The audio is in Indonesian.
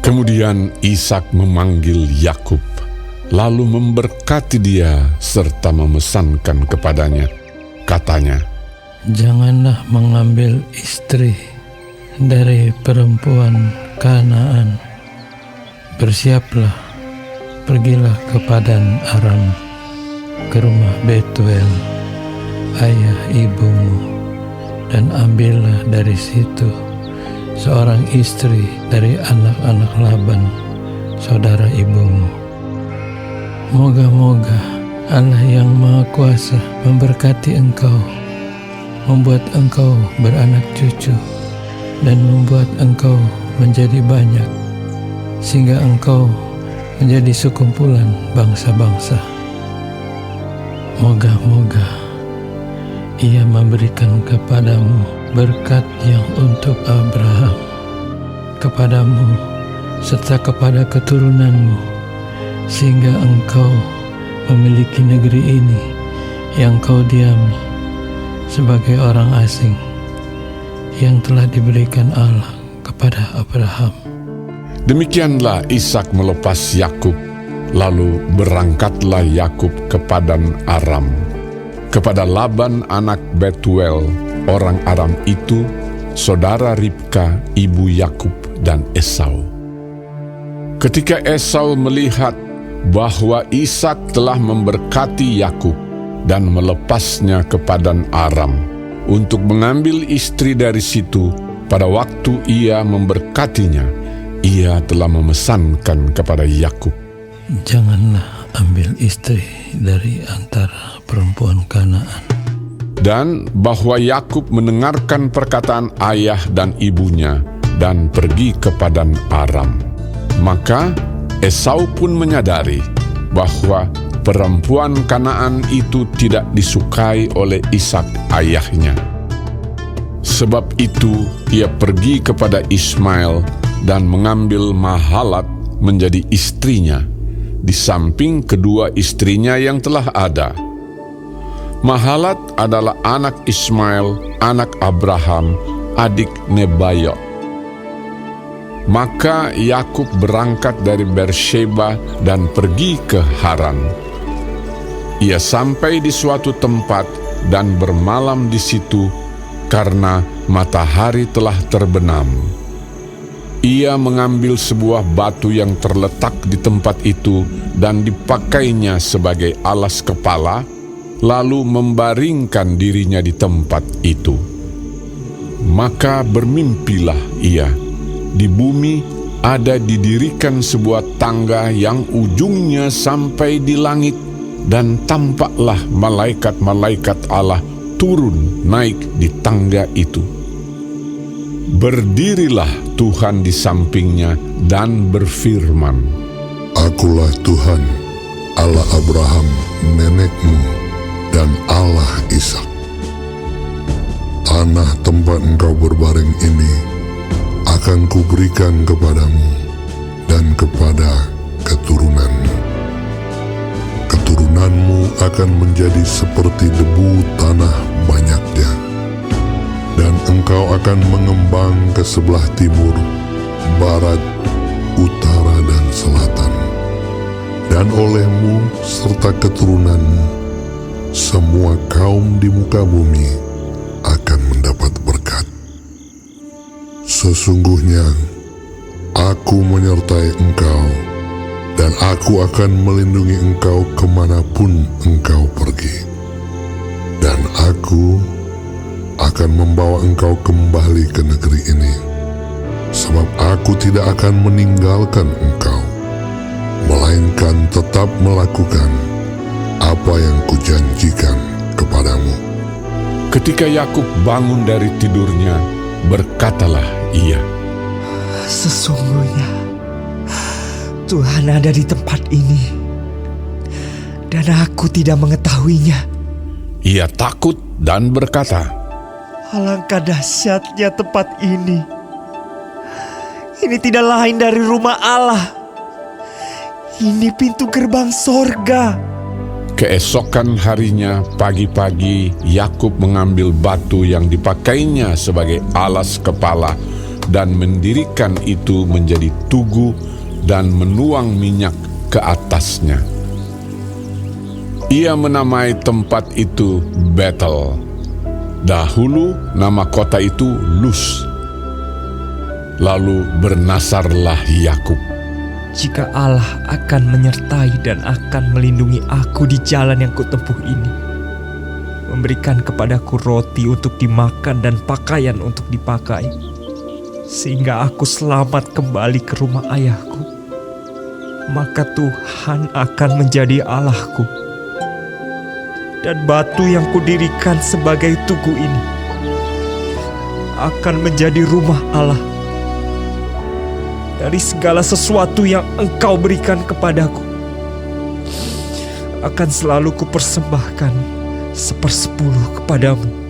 Kemudian Ishak memanggil Yakub, lalu memberkati dia serta memesankan kepadanya. Katanya, "Janganlah mengambil istri dari perempuan Kanaan. Bersiaplah, pergilah ke Padan Aram, ke rumah Betuel, ayah ibumu, dan ambillah dari situ seorang istri dari anak-anak Laban, saudara ibumu. Moga-moga Allah yang Maha Kuasa memberkati engkau, membuat engkau beranak cucu, dan membuat engkau menjadi banyak, sehingga engkau menjadi sekumpulan bangsa-bangsa. Moga-moga Ia memberikan kepadamu berkat yang untuk Abraham, kepadamu serta kepada keturunanmu, sehingga engkau memiliki negeri ini yang kau diami sebagai orang asing, yang telah diberikan Allah kepada Abraham." Demikianlah Ishak melepas Yakub, lalu berangkatlah Yakub ke Padan Aram, kepada Laban anak Betuel, orang Aram itu, saudara Ribka, ibu Yakub dan Esau. Ketika Esau melihat bahwa Ishak telah memberkati Yakub dan melepasnya ke Padan Aram untuk mengambil istri dari situ, pada waktu ia memberkatinya, ia telah memesankan kepada Yakub, "Janganlah ambil istri dari antara perempuan Kanaan." Dan bahwa Yakub mendengarkan perkataan ayah dan ibunya dan pergi ke Padan Aram. Maka Esau pun menyadari bahwa perempuan Kanaan itu tidak disukai oleh Ishak ayahnya. Sebab itu ia pergi kepada Ismail dan mengambil Mahalat menjadi istrinya, di samping kedua istrinya yang telah ada. Mahalat adalah anak Ismail, anak Abraham, adik Nebayot. Maka Yakub berangkat dari Beersheba dan pergi ke Haran. Ia sampai di suatu tempat dan bermalam di situ karena matahari telah terbenam. Ia mengambil sebuah batu yang terletak di tempat itu dan dipakainya sebagai alas kepala, lalu membaringkan dirinya di tempat itu. Maka bermimpilah ia. Di bumi ada didirikan sebuah tangga yang ujungnya sampai di langit, dan tampaklah malaikat-malaikat Allah turun naik di tangga itu. Berdirilah Tuhan di sampingnya dan berfirman, "Akulah Tuhan, Allah Abraham nenekmu dan Allah Ishak. Tanah tempat engkau berbaring ini akan kuberikan kepadamu dan kepada keturunanmu. Keturunanmu akan menjadi seperti debu tanah banyaknya, dan engkau akan mengembang ke sebelah timur, barat, utara, dan selatan. Dan olehmu serta keturunanmu, semua kaum di muka bumi akan mendapat berkat. Sesungguhnya aku menyertai engkau, dan aku akan melindungi engkau kemanapun engkau pergi. Dan aku akan membawa engkau kembali ke negeri ini, sebab aku tidak akan meninggalkan engkau, melainkan tetap melakukan apa yang kujanjikan kepadamu." Ketika Yakub bangun dari tidurnya, berkatalah ia, "Sesungguhnya Tuhan ada di tempat ini, dan aku tidak mengetahuinya." Ia takut dan berkata, "Alangkah dahsyatnya tempat ini. Ini tidak lain dari rumah Allah. Ini pintu gerbang sorga." Keesokan harinya pagi-pagi Yakub mengambil batu yang dipakainya sebagai alas kepala dan mendirikan itu menjadi tugu dan menuang minyak ke atasnya. Ia menamai tempat itu Betel. Dahulu nama kota itu Luz. Lalu bernasarlah Yakub. Jika Allah akan menyertai dan akan melindungi aku di jalan yang kutempuh ini, memberikan kepadaku roti untuk dimakan dan pakaian untuk dipakai, sehingga aku selamat kembali ke rumah ayahku, maka Tuhan akan menjadi Allahku. Dan batu yang kudirikan sebagai tugu ini akan menjadi rumah Allah. Dari segala sesuatu yang Engkau berikan kepadaku, akan selalu kupersembahkan 1/10 kepadamu.